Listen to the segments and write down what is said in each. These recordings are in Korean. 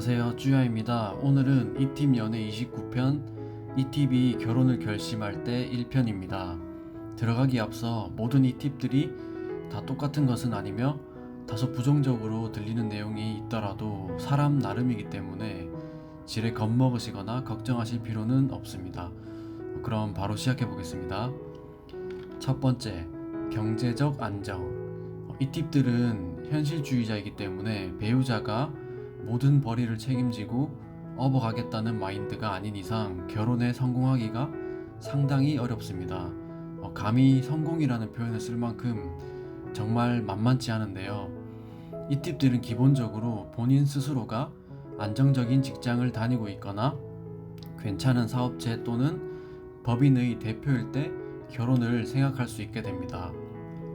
안녕하세요, 쭈야입니다. 오늘은 이팁 연애 29편 이팁이 결혼을 결심할 때 1편입니다. 들어가기 앞서 모든 이팁들이 다 똑같은 것은 아니며 다소 부정적으로 들리는 내용이 있더라도 사람 나름이기 때문에 지레 겁먹으시거나 걱정하실 필요는 없습니다. 그럼 바로 시작해 보겠습니다. 첫 번째, 경제적 안정. 이 팁들은 현실주의자이기 때문에 배우자가 모든 벌이를 책임지고 업어가겠다는 마인드가 아닌 이상 결혼에 성공하기가 상당히 어렵습니다. 감히 성공이라는 표현을 쓸 만큼 정말 만만치 않은데요. 이 팁들은 기본적으로 본인 스스로가 안정적인 직장을 다니고 있거나 괜찮은 사업체 또는 법인의 대표일 때 결혼을 생각할 수 있게 됩니다.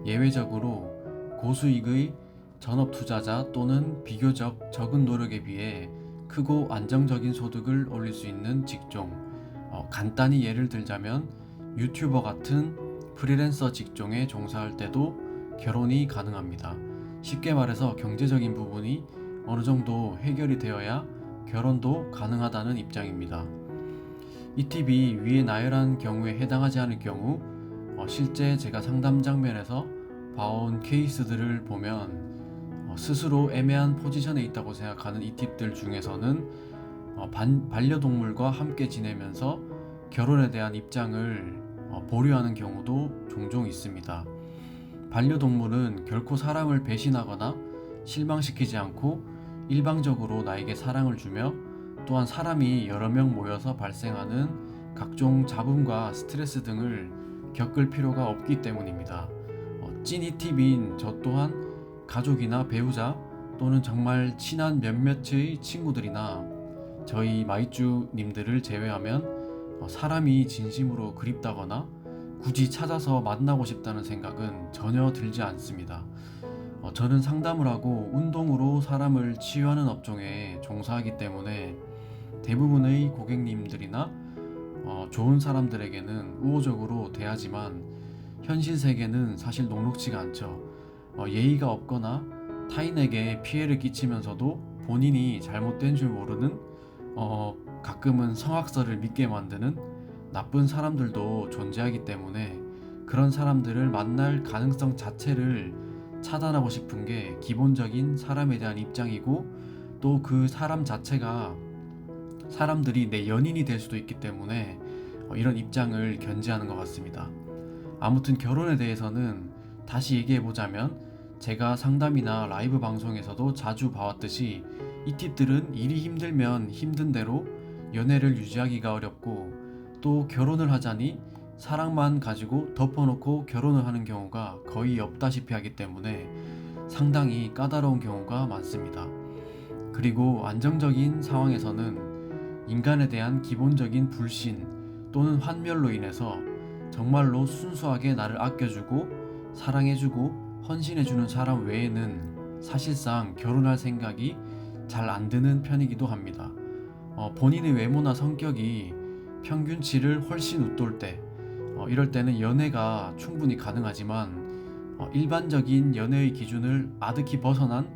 예외적으로 고수익의 전업 투자자 또는 비교적 적은 노력에 비해 크고 안정적인 소득을 올릴 수 있는 직종, 간단히 예를 들자면 유튜버 같은 프리랜서 직종에 종사할 때도 결혼이 가능합니다. 쉽게 말해서 경제적인 부분이 어느 정도 해결이 되어야 결혼도 가능하다는 입장입니다. 이 팁이 위에 나열한 경우에 해당하지 않을 경우 실제 제가 상담 장면에서 봐온 케이스들을 보면 스스로 애매한 포지션에 있다고 생각하는 이 팁들 중에서는 반려동물과 함께 지내면서 결혼에 대한 입장을 보류하는 경우도 종종 있습니다. 반려동물은 결코 사람을 배신하거나 실망시키지 않고 일방적으로 나에게 사랑을 주며 또한 사람이 여러 명 모여서 발생하는 각종 잡음과 스트레스 등을 겪을 필요가 없기 때문입니다. 찐 이 팁인 저 또한 가족이나 배우자 또는 정말 친한 몇몇의 친구들이나 저희 마이쭈님들을 제외하면 사람이 진심으로 그립다거나 굳이 찾아서 만나고 싶다는 생각은 전혀 들지 않습니다. 저는 상담을 하고 운동으로 사람을 치유하는 업종에 종사하기 때문에 대부분의 고객님들이나 좋은 사람들에게는 우호적으로 대하지만 현실 세계는 사실 녹록지가 않죠. 예의가 없거나 타인에게 피해를 끼치면서도 본인이 잘못된 줄 모르는 가끔은 성악설을 믿게 만드는 나쁜 사람들도 존재하기 때문에 그런 사람들을 만날 가능성 자체를 차단하고 싶은 게 기본적인 사람에 대한 입장이고 또 그 사람 자체가 사람들이 내 연인이 될 수도 있기 때문에 이런 입장을 견지하는 것 같습니다. 아무튼 결혼에 대해서는 다시 얘기해보자면 제가 상담이나 라이브 방송에서도 자주 봐왔듯이 이 팁들은 일이 힘들면 힘든 대로 연애를 유지하기가 어렵고 또 결혼을 하자니 사랑만 가지고 덮어놓고 결혼을 하는 경우가 거의 없다시피 하기 때문에 상당히 까다로운 경우가 많습니다. 그리고 안정적인 상황에서는 인간에 대한 기본적인 불신 또는 환멸로 인해서 정말로 순수하게 나를 아껴주고 사랑해주고 헌신해주는 사람 외에는 사실상 결혼할 생각이 잘 안 드는 편이기도 합니다. 본인의 외모나 성격이 평균치를 훨씬 웃돌 때 이럴 때는 연애가 충분히 가능하지만 일반적인 연애의 기준을 아득히 벗어난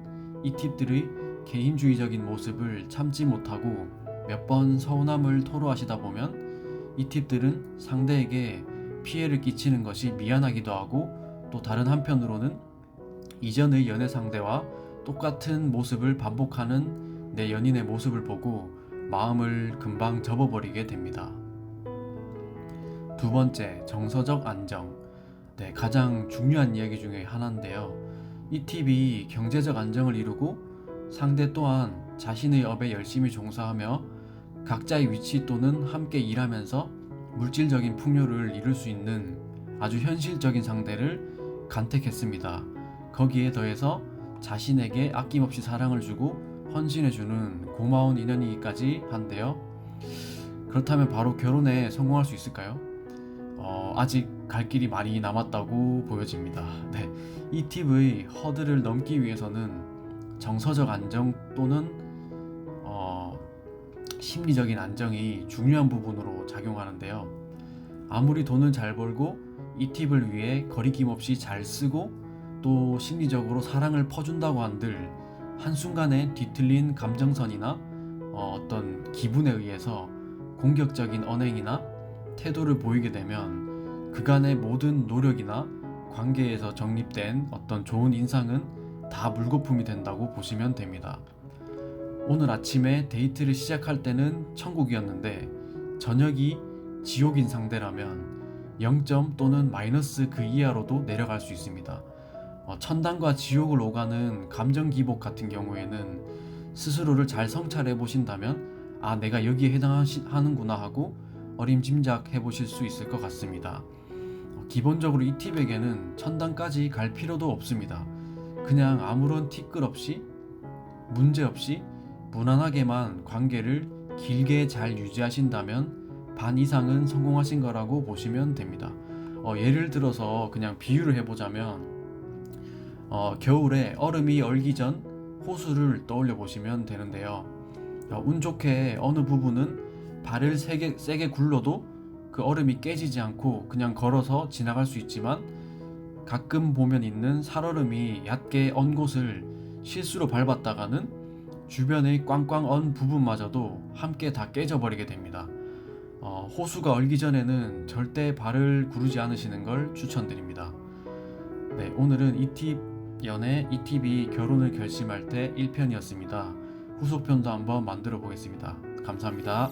이 팁들의 개인주의적인 모습을 참지 못하고 몇 번 서운함을 토로하시다 보면 이 팁들은 상대에게 피해를 끼치는 것이 미안하기도 하고 또 다른 한편으로는 이전의 연애 상대와 똑같은 모습을 반복하는 내 연인의 모습을 보고 마음을 금방 접어버리게 됩니다. 두 번째, 정서적 안정. 네, 가장 중요한 이야기 중에 하나인데요. 이 팁이 경제적 안정을 이루고 상대 또한 자신의 업에 열심히 종사하며 각자의 위치 또는 함께 일하면서 물질적인 풍요를 이룰 수 있는 아주 현실적인 상대를 간택했습니다. 거기에 더해서 자신에게 아낌없이 사랑을 주고 헌신해주는 고마운 인연이기까지 한데요. 그렇다면 바로 결혼에 성공할 수 있을까요? 아직 갈 길이 많이 남았다고 보여집니다. 네, 이 팁의 허들을 넘기 위해서는 정서적 안정 또는 심리적인 안정이 중요한 부분으로 작용하는데요. 아무리 돈을 잘 벌고 이 팁을 위해 거리낌 없이 잘 쓰고 또 심리적으로 사랑을 퍼준다고 한들 한순간에 뒤틀린 감정선이나 어떤 기분에 의해서 공격적인 언행이나 태도를 보이게 되면 그간의 모든 노력이나 관계에서 정립된 어떤 좋은 인상은 다 물거품이 된다고 보시면 됩니다. 오늘 아침에 데이트를 시작할 때는 천국이었는데 저녁이 지옥인 상대라면 0점 또는 마이너스 그 이하로도 내려갈 수 있습니다. 천당과 지옥을 오가는 감정 기복 같은 경우에는 스스로를 잘 성찰해 보신다면 내가 여기에 해당하는구나 하고 어림짐작해 보실 수 있을 것 같습니다. 기본적으로 이 팁에게는 천당까지 갈 필요도 없습니다. 그냥 아무런 티끌 없이 문제 없이 무난하게만 관계를 길게 잘 유지하신다면 반 이상은 성공하신 거라고 보시면 됩니다. 예를 들어서 그냥 비유를 해보자면 겨울에 얼음이 얼기 전 호수를 떠올려 보시면 되는데요. 운 좋게 어느 부분은 발을 세게 굴러도 그 얼음이 깨지지 않고 그냥 걸어서 지나갈 수 있지만 가끔 보면 있는 살얼음이 얕게 언 곳을 실수로 밟았다가는 주변의 꽝꽝 언 부분마저도 함께 다 깨져버리게 됩니다. 호수가 얼기 전에는 절대 발을 구르지 않으시는 걸 추천드립니다. 네, 오늘은 이 팁이 결혼을 결심할 때 1편이었습니다. 후속편도 한번 만들어 보겠습니다. 감사합니다.